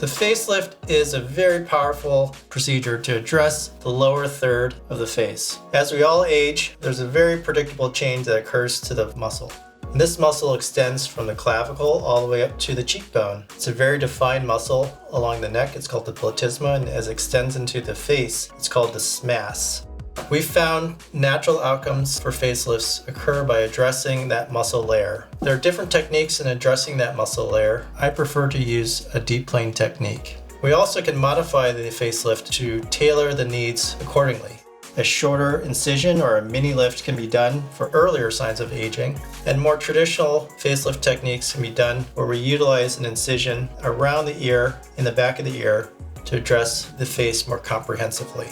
The facelift is a very powerful procedure to address the lower third of the face. As we all age, there's a very predictable change that occurs to the muscle. And this muscle extends from the clavicle all the way up to the cheekbone. It's a very defined muscle along the neck. It's called the platysma, and as it extends into the face, it's called the smas. We found natural outcomes for facelifts occur by addressing that muscle layer. There are different techniques in addressing that muscle layer. I prefer to use a deep plane technique. We also can modify the facelift to tailor the needs accordingly. A shorter incision or a mini lift can be done for earlier signs of aging, and more traditional facelift techniques can be done where we utilize an incision around the ear, in the back of the ear, to address the face more comprehensively.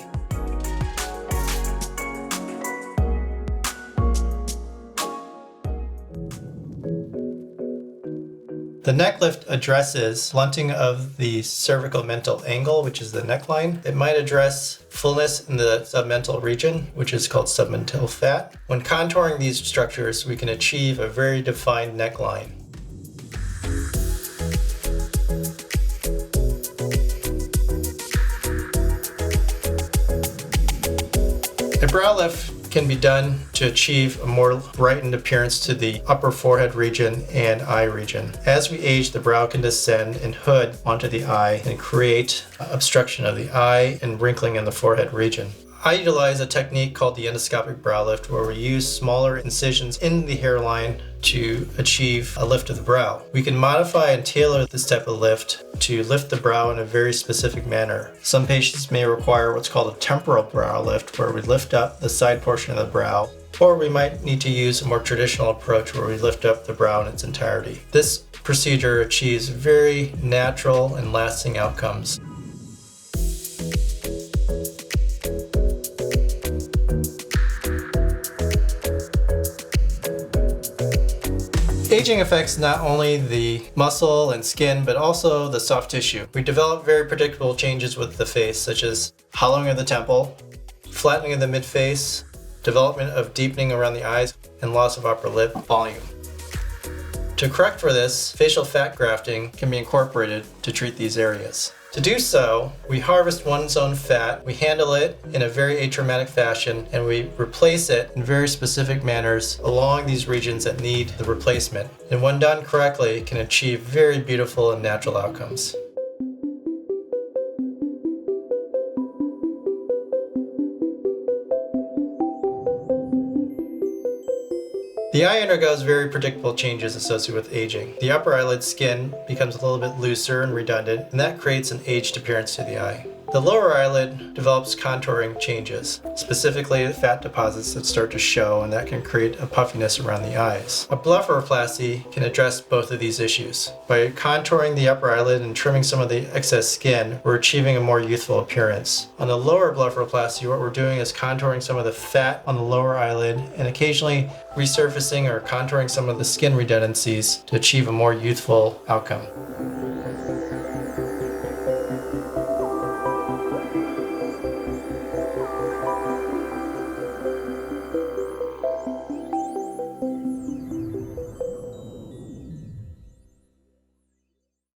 The Necklift addresses blunting of the cervical mental angle, which is the neckline. It might address fullness in the submental region, which is called submental fat. When contouring these structures, we can achieve a very defined neckline. A brow lift can be done to achieve a more brightened appearance to the upper forehead region and eye region. As we age, the brow can descend and hood onto the eye and create obstruction of the eye and wrinkling in the forehead region. I utilize a technique called the endoscopic brow lift, where we use smaller incisions in the hairline to achieve a lift of the brow. We can modify and tailor this type of lift to lift the brow in a very specific manner. Some patients may require what's called a temporal brow lift, where we lift up the side portion of the brow, or we might need to use a more traditional approach where we lift up the brow in its entirety. This procedure achieves very natural and lasting outcomes. Aging affects not only the muscle and skin, but also the soft tissue. We develop very predictable changes with the face, such as hollowing of the temple, flattening of the midface, development of deepening around the eyes, and loss of upper lip volume. To correct for this, facial fat grafting can be incorporated to treat these areas. To do so, we harvest one's own fat, we handle it in a very atraumatic fashion, and we replace it in very specific manners along these regions that need the replacement. And when done correctly, can achieve very beautiful and natural outcomes. The eye undergoes very predictable changes associated with aging. The upper eyelid skin becomes a little bit looser and redundant, and that creates an aged appearance to the eye. The lower eyelid develops contouring changes, specifically fat deposits that start to show, and that can create a puffiness around the eyes. A blepharoplasty can address both of these issues. By contouring the upper eyelid and trimming some of the excess skin, we're achieving a more youthful appearance. On the lower blepharoplasty, what we're doing is contouring some of the fat on the lower eyelid and occasionally resurfacing or contouring some of the skin redundancies to achieve a more youthful outcome.